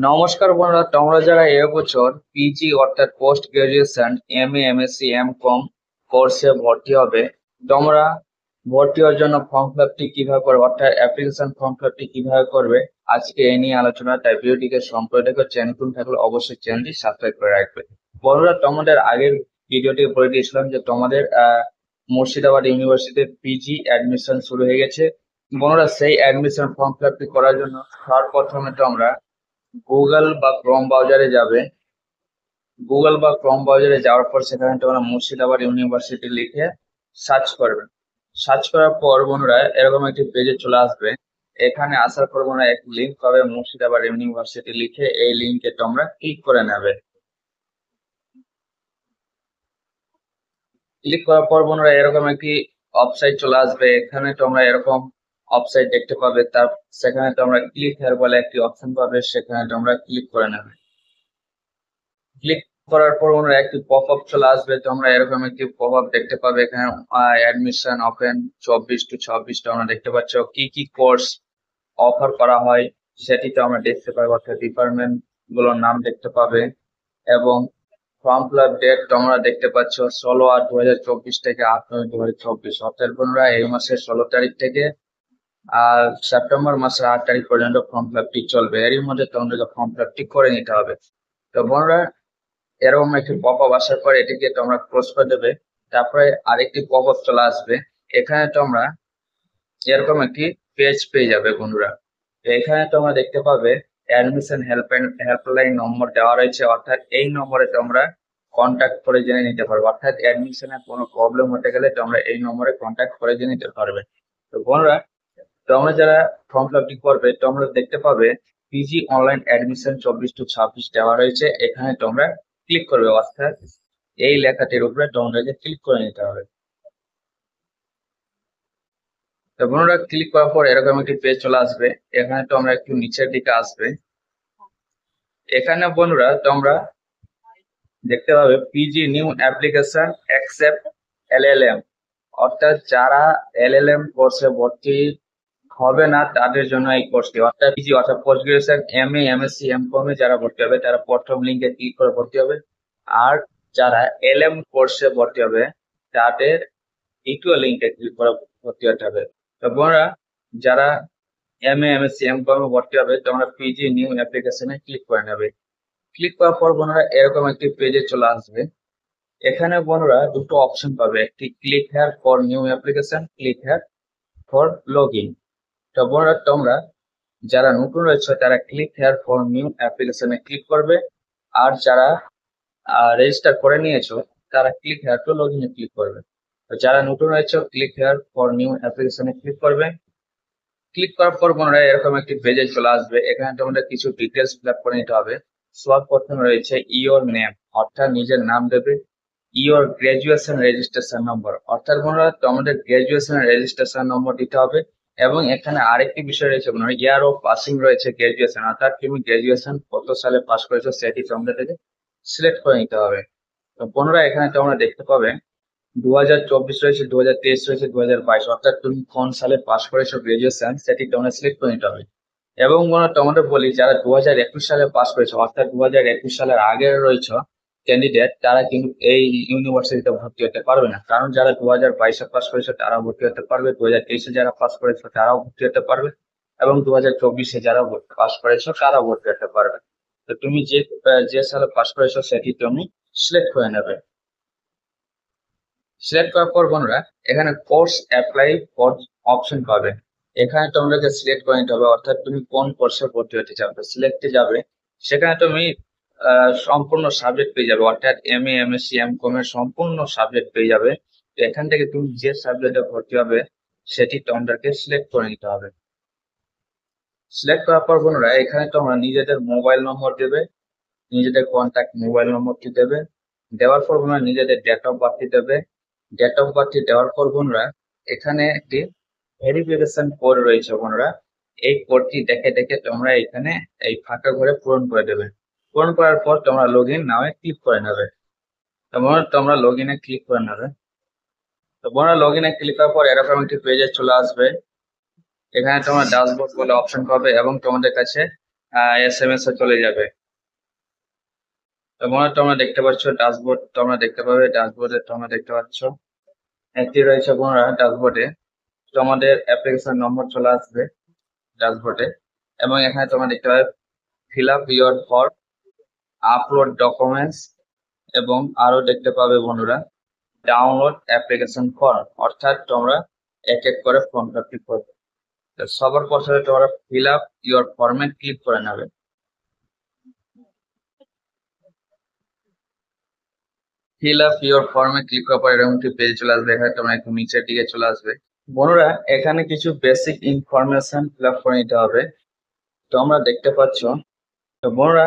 নমস্কার বন্ধুরা, তোমরা যারা এবছর পিজি অর্থাৎ post graduation MA MSc MCom কোর্সে ভর্তি হবে, তোমরা ভর্তি হওয়ার জন্য ফর্ম ফিল আপটি কিভাবে করবে অর্থাৎ অ্যাপ্লিকেশন ফর্ম ফিল আপটি কিভাবে করবে আজকে এই নিয়ে আলোচনা। তাই ভিডিওটিকে সম্পূর্ণ দেখো। চ্যানেল নতুন থাকলে অবশ্যই চ্যানেলটি সাবস্ক্রাইব করে রাখবে। বন্ধুরা, তোমাদের আগের ভিডিওটি বলে দিয়েছিলাম যে তোমাদের মুর্শিদাবাদ ইউনিভার্সিটির পিজি অ্যাডমিশন শুরু হয়ে গেছে। বন্ধুরা, সেই অ্যাডমিশন ফর্ম ফিল আপটি করার জন্য সর্বপ্রথমে তোমরা গুগল বা ক্রোম ব্রাউজারে যাবে। গুগল বা ক্রোম ব্রাউজারে যাওয়ার পর সেখানে তোমরা মুর্শিদাবাদ ইউনিভার্সিটি লিখে সার্চ করবে। সার্চ করার পর বন্ধুরা এরকম একটি পেজে চলে আসবে। এখানে আসার পর বন্ধুরা একটি লিঙ্ক পাবে মুর্শিদাবাদ ইউনিভার্সিটি লিখে, এই লিঙ্কে তোমরা ক্লিক করে নেবে। ক্লিক করার পর বন্ধুরা এরকম একটি ওয়েবসাইট চলে আসবে। এখানে তোমরা এরকম ওয়েবসাইট দেখতে পাবে। তার সেখানে তোমরা ক্লিক হেয়ার বলে একটি অপশন পাবে, সেখানে তোমরা ক্লিক করে নেবে। ক্লিক করার পর ওনারা একটি পপ আপ চলে আসবে। তোমরা এরকম একটি পপ আপ দেখতে পাবে। এখানে অ্যাডমিশন ওপেন 24 to 26 তোমরা দেখতে পাচ্ছ। কি কি কোর্স অফার করা হয় সেটি তোমরা দেখতে পাবে, অর্থাৎ ডিপার্টমেন্ট গুলোর নাম দেখতে পাবে। এবং ফর্ম ফিল আপ ডেট তোমরা দেখতে পাচ্ছ 16/8/2024 থেকে 8/9/2024, অর্থাৎ বন্ধুরা এই মাসের 16 তারিখ থেকে আর সেপ্টেম্বর মাসের 8 তারিখ পর্যন্ত ফর্ম ফিল আপটি চলবে। এরই মধ্যে তোমাদেরকে ফর্ম ফিল আপটি করে নিতে হবে। তো বন্ধুরা এরকম একটি পপ আপ আসার পর এটিকে তোমরা ক্লোজ করে দেবে। তারপরে আরেকটি পপ আপ চলে আসবে। এখানে তোমরা এরকম একটি পেজ পেয়ে যাবে বন্ধুরা। তো এখানে তোমরা দেখতে পাবে অ্যাডমিশন হেল্পলাইন নম্বর দেওয়া রয়েছে, অর্থাৎ এই নম্বরে তোমরা কন্ট্যাক্ট করে জেনে নিতে পারবে। অর্থাৎ অ্যাডমিশনের কোনো প্রবলেম হতে গেলে তোমরা এই নম্বরে কন্ট্যাক্ট করে জেনে নিতে পারবে। তো বন্ধুরা, তোমরা যারা ফর্ম ফিল আপটি করবে তোমরা দেখতে পাবে পিজি অনলাইন অ্যাডমিশন 24 to 26 দেওয়া রয়েছে। এখানে তোমরা ক্লিক করবে, অর্থাৎ এই লেখাটির উপরে তোমাদেরকে ক্লিক করে নিতে হবে। তো বন্ধুরা ক্লিক করার পর এরকম একটি পেজ চলে আসবে। এখানে তোমরা একটু নিচের দিকে আসবে। এখানে বন্ধুরা তোমরা দেখতে পাবে PG new application accept LLM, অর্থাৎ যারা এলএলএম কোর্সে ভর্তি হবে না তাদের জন্য এই কোর্সটি, অর্থাৎ পিজি অর্থাৎ post graduation MA MSc MCom এ যারা ভর্তি হবে তারা প্রথম লিঙ্কে ক্লিক করে ভর্তি হবে। আর যারা এলএম কোর্সে ভর্তি হবে তাদের দ্বিতীয় লিঙ্কে ক্লিক করে ভর্তি হতে হবে। তো বোনরা, যারা এমএ এমএসসি এমকম এ ভর্তি হবে তোমরা পিজি নিউ অ্যাপ্লিকেশনে ক্লিক করে নেবে। ক্লিক করার পর বোনরা এরকম একটি পেজে চলে আসবে। এখানে বোনরা দুটো অপশন পাবে, একটি click here for new application, click here for log in. তো বোনরা তোমরা যারা নতুন রয়েছে তারা ক্লিক হেয়ার ফর নিউ অ্যাপ্লিকেশনে ক্লিক করবে। আর যারা রেজিস্টার করে নিয়েছো তারা ক্লিক হেয়ার টু লগ ইনে ক্লিক করবে। তো যারা নতুন রয়েছে ক্লিক হেয়ার ফর নিউ অ্যাপ্লিকেশনে ক্লিক করবে। ক্লিক করার পর মনে হয় এরকম একটি পেজে চলে আসবে। এখানে তোমাদের কিছু ডিটেলস ফিল আপ করে নিতে হবে। সর্বপ্রথমে রয়েছে ইওর নেম, অর্থাৎ নিজের নাম দেবে। ইওর গ্রাজুয়েশন রেজিস্ট্রেশন নম্বর, অর্থাৎ বন্ধুরা তোমাদের গ্রাজুয়েশন রেজিস্ট্রেশন নম্বর দিতে হবে। এবং এখানে আরেকটি বিষয় রয়েছে বন্ধুরা, ইয়ার অফ পাসিং রয়েছে গ্রাজুয়েশন, অর্থাৎ তুমি গ্রাজুয়েশন কত সালে পাস করেছো সেটি তোমাদেরকে সিলেক্ট করে নিতে হবে। তো বন্ধুরা এখানে তোমরা দেখতে পাবে 2024 রয়েছে, 2023 রয়েছে, 2022, অর্থাৎ তুমি কোন সালে পাস করেছো গ্রাজুয়েশন সেটি তোমরা সিলেক্ট করে নিতে হবে। এবং তোমাদের বলি যারা 2021 সালে পাস করেছো, অর্থাৎ 2021 সালের আগের রয়েছে ক্যান্ডিডেট, তারা কিন্তু এই ইউনিভার্সিটিতে ভর্তি হতে পারবে না। কারণ যারা 2022-এ পাস করেছে তারা ভর্তি হতে পারবে, 2023-এ যারা পাস করেছে তারাও ভর্তি হতে পারবে, এবং 2024-এ যারা পাস করেছো তারাও ভর্তি হতে পারবে। তো তুমি যে যে সালে পাস করেছো সেটি তুমি সিলেক্ট করে নেবে। সিলেক্ট করার পর বন্ধুরা এখানে কোর্স অ্যাপ্লাই ফর অপশন পাবে। এখানে তোমাদেরকে সিলেক্ট করে নিতে হবে, অর্থাৎ তুমি কোন কোর্সে ভর্তি হতে চাও। সিলেক্টে যাবে, সেখানে তুমি সম্পূর্ণ সাবজেক্ট পেয়ে যাবে, অর্থাৎ এমএ এমএসসি এমকম এর সম্পূর্ণ সাবজেক্ট পেয়ে যাবে। তো এখান থেকে তুমি যে সাবজেক্টে ভর্তি হবে সেটি তোমাদেরকে সিলেক্ট করে নিতে হবে। সিলেক্ট করার পর বন্ধুরা এখানে তোমরা নিজেদের মোবাইল নম্বর দেবে, নিজেদের কন্ট্যাক্ট মোবাইল নম্বরটি দেবে। দেওয়ার পর বন্ধুরা নিজেদের ডেট অফ বার্থটি দেবে। ডেট অফ বার্থটি দেওয়ার পর বন্ধুরা এখানে একটি ভেরিফিকেশন কোড রয়েছে বন্ধুরা, এই কোডটি দেখে দেখে তোমরা এখানে এই ফাঁকা ঘরে পূরণ করে দেবে। পূরণ করার পর তোমরা লগ ইন নাও ক্লিক করে নেবে। তোমরা লগ ইনে ক্লিক করে নেবে। তো বন্ধুরা লগ ইনে ক্লিক করার পর এরকম একটি পেজে চলে আসবে। এখানে তোমরা ড্যাশবোর্ড বলে অপশন পাবে এবং তোমাদের কাছে SMS এ চলে যাবে। তো বন্ধুরা তোমরা দেখতে পাচ্ছ ড্যাশবোর্ড, তোমরা দেখতে পাবে ড্যাশবোর্ডে তোমরা দেখতে পাচ্ছ একটি রয়েছে বন্ধুরা ড্যাশবোর্ডে তোমাদের অ্যাপ্লিকেশন নম্বর চলে আসবে ড্যাশবোর্ডে, এবং এখানে তোমরা দেখতে পাবে fill up your form, upload documents, এবং আরো দেখতে পাবে বন্ধুরা ডাউনলোড অ্যাপ্লিকেশন ফর্ম, অর্থাৎ তোমরা এক এক করে ফর্মটা ফিল করবে। তো সবার প্রথমে তোমরা ফিল আপ ইউর ফর্মে ক্লিক করে নেবে। ফিল আপ ইউর ফর্মে ক্লিক করার পর এরকম একটি পেজ চলে আসবে। এখানে তোমরা একটু নিচের দিকে চলে আসবে বন্ধুরা, এখানে কিছু বেসিক ইনফরমেশন ফিল আপ করে নিতে হবে। তোমরা দেখতে পাচ্ছ, তো বন্ধুরা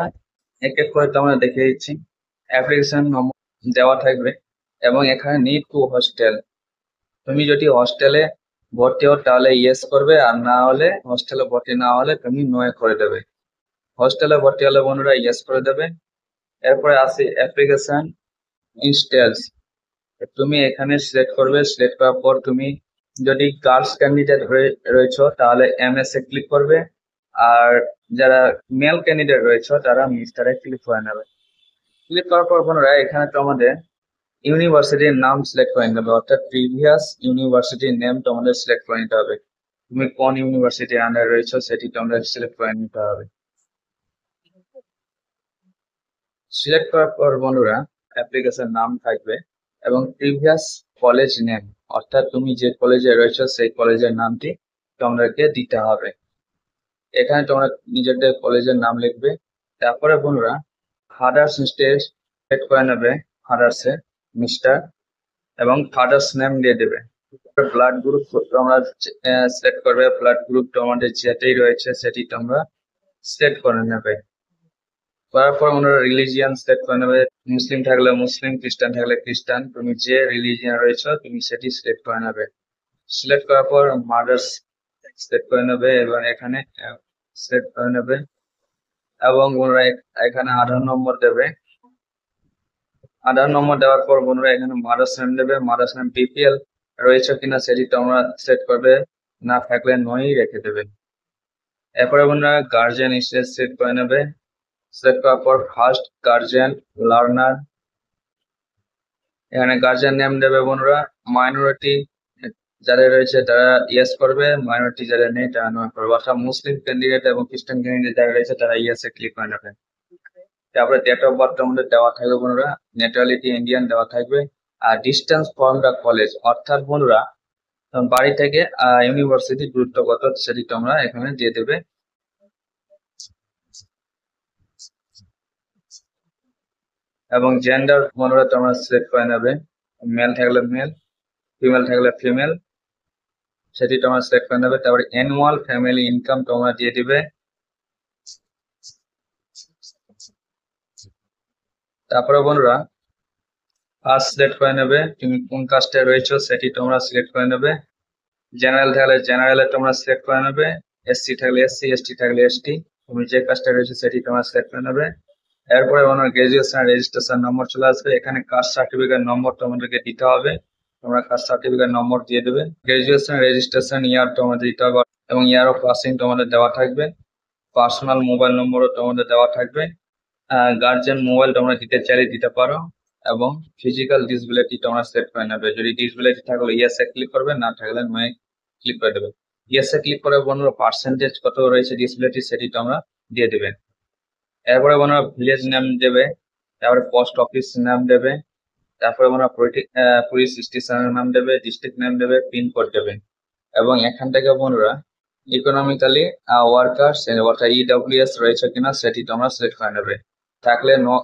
এক এক করে তোমরা দেখে দিচ্ছি। অ্যাপ্লিকেশন নম্বর দেওয়া থাকবে এবং এখানে নিড টু হস্টেল, তুমি যদি হস্টেলে ভর্তি হও তাহলে ইয়েস করবে, আর না হলে হস্টেলে ভর্তি না হলে তুমি নো করে দেবে। হস্টেলে ভর্তি হলে বন্ধুরা ইয়েস করে দেবে। এরপরে আসি অ্যাপ্লিকেশন ইনস্টেলস, তুমি এখানে সিলেক্ট করবে। সিলেক্ট করার পর তুমি যদি গার্লস ক্যান্ডিডেট রয়েছে তাহলে MS এ ক্লিক করবে, আর যারা মেল ক্যান্ডিডেট রয়েছে তারা মিস্টারে ক্লিক করে নেবে। ক্লিক করার পর বন্ধুরা এখানে তোমাদের ইউনিভার্সিটির নাম সিলেক্ট করে নিতে হবে, অর্থাৎ প্রিভিয়াস ইউনিভার্সিটির নেম তোমাদের সিলেক্ট করে নিতে হবে। তুমি কোন ইউনিভার্সিটির আন্ডারে রয়েছে সেটি তোমাদের সিলেক্ট করে নিতে হবে। সিলেক্ট করার পর বন্ধুরা অ্যাপ্লিকেশন নাম থাকবে এবং প্রিভিয়াস কলেজ নেম, অর্থাৎ তুমি যে কলেজে রয়েছে সেই কলেজের নামটি তোমাদেরকে দিতে হবে। এখানে তোমরা নিজেদের কলেজের নাম লিখবে। তারপরে বন্ধুরা ফাদার্স স্টেট সিলেক্ট করে নেবে, ফাদার্সে মিস্টার, এবং ফাদার্স নেম দিয়ে দেবে। ব্লাড গ্রুপ তোমরা সিলেক্ট করবে, ব্লাড গ্রুপ তোমাদের যেটাই রয়েছে সেটি তোমরা সিলেক্ট করে নেবে। করার পর আমরা রিলিজিয়ান সিলেক্ট করে নেবে, মুসলিম থাকলে মুসলিম, খ্রিস্টান থাকলে খ্রিস্টান, তুমি যে রিলিজিয়ান রয়েছে তুমি সেটি সিলেক্ট করে নেবে। সিলেক্ট করার পর মাদার্স সিলেক্ট করে নেবে এবং এখানে সিলেক্ট করে নেবে, এবং বন্ধুরা এখানে আধার নম্বর দেবে। আধার নম্বর দেওয়ার পর বন্ধুরা এখানে মাদার্স নেম দেবে। মাদার্স নেম BPL রয়েছে কিনা সেটি তোমরা সিলেক্ট করবে, না থাকলে নই রেখে দেবে। এরপরে বন্ধুরা গার্জিয়ান স্টেজ সিলেক্ট করে নেবে। সিলেক্ট করার পর ফার্স্ট গার্জিয়ান লার্নার, এখানে গার্জিয়ান নেম দেবে বন্ধুরা। মাইনরিটি যারা রয়েছে তারা ইয়েস করবে, মাইনরিটি যারা নেই তারা নো করবে, অর্থাৎ মুসলিম ক্যান্ডিডেট এবং খ্রিস্টান ক্যান্ডিডেট যারা রয়েছে তারা ইয়েস এ ক্লিক করে নেবে। তারপরে ডেট অফ বার্থ আমাদের দেওয়া থাকবে বন্ধুরা, ন্যাশনালিটি ইন্ডিয়ান দেওয়া থাকবে, আর ডিস্টেন্স ফ্রম দ্য কলেজ, অর্থাৎ বন্ধুরা বাড়ি থেকে ইউনিভার্সিটি দূরত্ব কত সেটি তোমরা এখানে দিয়ে দেবে। এবং জেন্ডার বন্ধুরা তোমরা সিলেক্ট করে নেবে, মেল থাকলে মেল, ফিমেল থাকলে ফিমেল, সেটি তোমরা সিলেক্ট করে নেবে। তারপরে অ্যানুয়াল ফ্যামিলি ইনকাম তোমরা দিয়ে দিবে। তারপরে বন্ধুরা কাস্ট সিলেক্ট করে নেবে, তুমি কোন কাস্টে রয়েছে সেটি তোমরা সিলেক্ট করে নেবে। জেনারেল থাকলে জেনারেলে তোমরা সিলেক্ট করে নেবে, SC থাকলে SC, ST থাকলে ST, তুমি যে কাস্টে রয়েছে সেটি তোমরা সিলেক্ট করে নেবে। এরপরে বন্ধুরা গ্রাজুয়েশন রেজিস্ট্রেশন নম্বর চলে আসবে, এখানে কাস্ট সার্টিফিকেট নম্বর তোমাদেরকে দিতে হবে, তোমরা কাস্ট সার্টিফিকেট নম্বর দিয়ে দেবে। গ্রাজুয়েশন রেজিস্ট্রেশন ইয়ার তোমাদের দিতে হবে এবং ইয়ার অফ পাসিং তোমাদের দেওয়া থাকবে। পার্সোনাল মোবাইল নম্বরও তোমাদের দেওয়া থাকবে। গার্জিয়ান মোবাইল তোমরা দিতে চাইলে দিতে পারো, এবং ফিজিক্যাল ডিসবিলিটি তোমরা সিলেক্ট করে নেবে। যদি ডিসবিলিটি থাকলে ইয়েস এ ক্লিক করবে, না থাকলে নো এ ক্লিক করে দেবে। ইয়েস এ ক্লিক করে বন্ধুরা পার্সেন্টেজ কত রয়েছে ডিসবিলিটি সেটি তোমরা দিয়ে দেবে। এরপরে বন্ধুরা ভিলেজ নেম দেবে, তারপরে পোস্ট অফিস নাম দেবে, তারপরে বন্ধুরা পুলিশ স্টেশনের নাম দেবে, ডিস্ট্রিক্ট নেম দেবে, পিনকোড দেবে, এবং এখান থেকে বন্ধুরা ইকোনমিক্যালি ওয়ার্কার্স অর্থাৎ EWS রয়েছে কিনা সেটি তোমরা সিলেক্ট করে নেবে। থাকলে নো,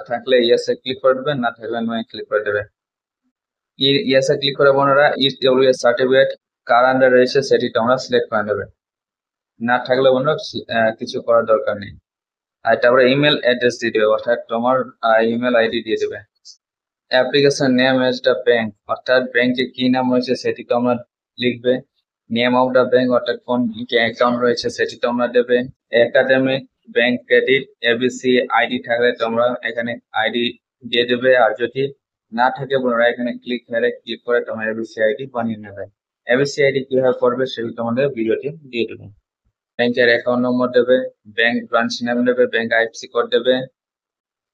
থাকলে ইয়েস এ ক্লিক করে দেবে, না থাকলে নো এ ক্লিক করে দেবে। ইয়েস এ ক্লিক করে বন্ধুরা EWS সার্টিফিকেট কার আন্ডার রয়েছে সেটি তোমরা সিলেক্ট করে নেবে, না থাকলে বন্ধুরা কিছু করার দরকার নেই। আর তারপরে ইমেল অ্যাড্রেস দিয়ে দেবে, অর্থাৎ তোমার ইমেল আইডি দিয়ে দেবে। Application name as the bank, অর্থাৎ ব্যাংকে কি নাম রয়েছে সেটি তোমরা লিখবে। নেম অফ দ্য ব্যাংক, অর্থাৎ কোন অ্যাকাউন্ট রয়েছে সেটি তোমরা দেবে। Academic, bank credit, ABC ID থাকলে তোমরা এখানে আইডি দিয়ে দেবে, আর যদি না থাকে বন্ধুরা এখানে ক্লিক করে তোমরা ABC আইডি বানিয়ে নেবে। ABC আইডি কিভাবে করবে সেটি তোমাদের ভিডিওটি দিয়ে দেবে। ব্যাংকের অ্যাকাউন্ট নম্বর দেবে, ব্যাংক ব্রাঞ্চ নেম দেবে, ব্যাংক আইএফসি কোড দেবে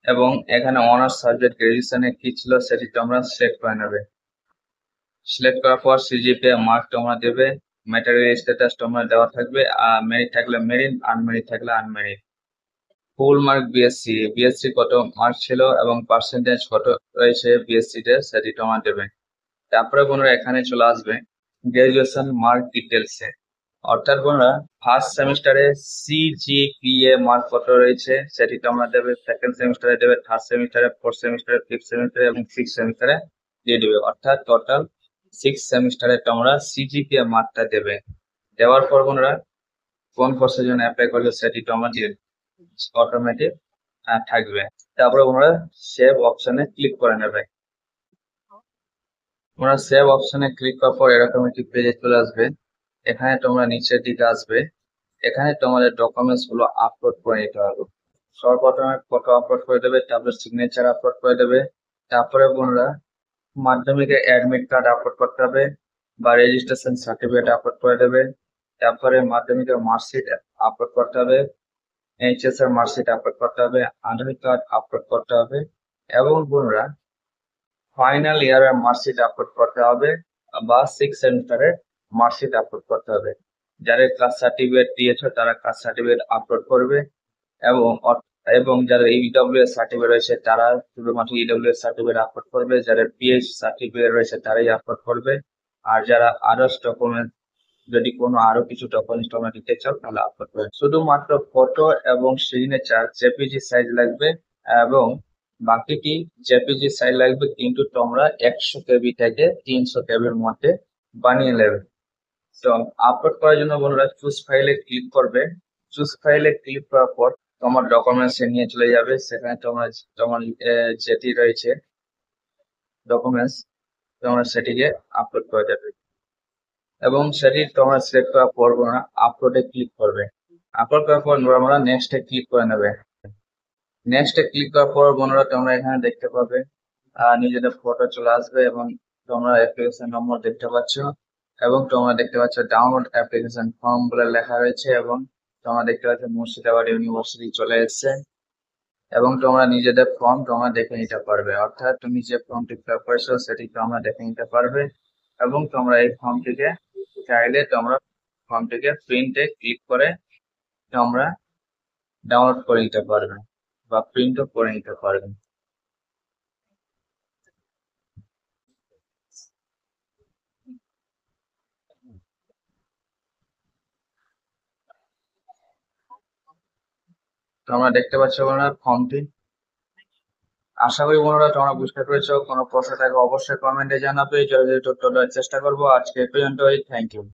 এবং এখানে অনার্স সাবজেক্ট গ্রাজুয়েশনে কি ছিল সেটি তোমরা সিলেক্ট করে নেবে। সিলেক্ট করার পর সিজিপিএ মার্ক তোমরা দেবে, ম্যাটেরিয়াল স্ট্যাটাস তোমরা দেওয়া থাকবে, আর মেরিট থাকলে মেরিট, আনমেরিট থাকলে আনমেরিট। ফুল মার্ক বিএসসি কত মার্ক ছিল এবং পার্সেন্টেজ কত রয়েছে বিএসসি তে সেটি তোমরা দেবে। তারপরে বন্ধুরা এখানে চলে আসবে গ্রাজুয়েশন মার্ক ডিটেলসে, অর্থাৎ বন্ধুরা ফার্স্ট সেমিস্টারে সিজিপিএ মার্ক কত রয়েছে সেটি তোমরা দেবে, সেকেন্ড সেমিস্টারে দেবে, থার্ড সেমিস্টারে, ফোর্থ সেমিস্টারে, ফিফথ সেমিস্টারে এবং সিক্স সেমিস্টারে দিয়ে দেবে, অর্থাৎ টোটাল সিক্স সেমিস্টারে তোমরা সিজিপিএ মার্কটা দেবে। দেওয়ার পর বন্ধুরা কোন কোর্সের জন্য অ্যাপ্লাই করবে সেটি তোমরা দিয়ে অটোমেটিক থাকবে। তারপরে তোমরা সেভ অপশনে ক্লিক করে নেবে। তোমরা সেভ অপশনে ক্লিক করার পর এরকম একটি পেজে চলে আসবে। এখানে তোমরা নিচের দিকে আসবে, এখানে তোমাদের ডকুমেন্টস গুলো আপলোড করে নিতে হবে। সর্বপ্রথমে ফটো আপলোড করে দেবে, তারপরে সিগনেচার আপলোড করে দেবে, তারপরে বন্ধুরা মাধ্যমিকের অ্যাডমিট কার্ড আপলোড করতে হবে বা রেজিস্ট্রেশন সার্টিফিকেট আপলোড করে দেবে, তারপরে মাধ্যমিকের মার্কশিট আপলোড করতে হবে, এইচএস এর মার্কশিট আপলোড করতে হবে, আধার কার্ড আপলোড করতে হবে এবং বন্ধুরা ফাইনাল ইয়ারের মার্কশিট আপলোড করতে হবে বা সিক্স সেমিস্টারের মার্কশিট আপলোড করতে হবে। যাদের কাস্ট সার্টিফিকেট দিয়েছো তারা কাস্ট সার্টিফিকেট আপলোড করবে এবং এবং যাদের ইডব্লিউএস সার্টিফিকেট রয়েছে তারা শুধুমাত্র ইডব্লিউএস সার্টিফিকেট আপলোড করবে, যাদের পিএইচ সার্টিফিকেট রয়েছে তারাই আপলোড করবে। আর যারা আদার্স ডকুমেন্ট, যদি কোনো আরো কিছু ডকুমেন্টস তোমরা দিতে চাও তাহলে আপলোড করবে। শুধুমাত্র ফটো এবং সিগনেচার জেপিজি সাইজ লাগবে এবং বাকিটি জেপিজি সাইজ লাগবে, কিন্তু তোমরা 100 কেবি থেকে 300 কেবির মধ্যে বানিয়ে নেবে। তো আপলোড করার জন্য বন্ধুরা চুজ ফাইলে ক্লিক করবে। চুজ ফাইলে ক্লিক করার পর তোমার ডকুমেন্টস নিয়ে চলে যাবে, সেখানে তোমার তোমার যেটি রয়েছে ডকুমেন্টস তোমরা সেটিকে আপলোড করে দেবে এবং সেটি তোমরা সিলেক্ট করার পর আপলোডে ক্লিক করবে। আপলোড করার পর তোমরা নেক্সটে ক্লিক করে নেবে। নেক্সটে ক্লিক করার পর বন্ধুরা তোমরা এখানে দেখতে পাবে নিজেদের ফটো চলে আসবে এবং তোমরা অ্যাপ্লিকেশন নম্বর দেখতে পাচ্ছ এবং তোমরা দেখতে পাচ্ছ ডাউনলোড অ্যাপ্লিকেশন ফর্ম বলে লেখা রয়েছে এবং তোমরা দেখতে পাচ্ছ মুর্শিদাবাদ ইউনিভার্সিটি চলে এসেছে এবং তোমরা নিজেদের ফর্ম তোমরা দেখে নিতে পারবে, অর্থাৎ তুমি যে ফর্মটি ফিল আপ করেছো সেটি তোমরা দেখে নিতে পারবে এবং তোমরা এই ফর্মটিকে চাইলে তোমরা ফর্মটিকে প্রিন্টে ক্লিক করে তোমরা ডাউনলোড করে নিতে পারবে বা প্রিন্টও করে নিতে পারবে। তোমরা দেখতে পাচ্ছ বন্ধুরা ফর্মটি। আশা করি বন্ধুরা তোমরা বুঝতে পেরেছো। কোনো প্রশ্ন থাকলে অবশ্যই কমেন্টে জানাবে, যতটা চেষ্টা করবো। আজকে এই পর্যন্তই, থ্যাংক ইউ।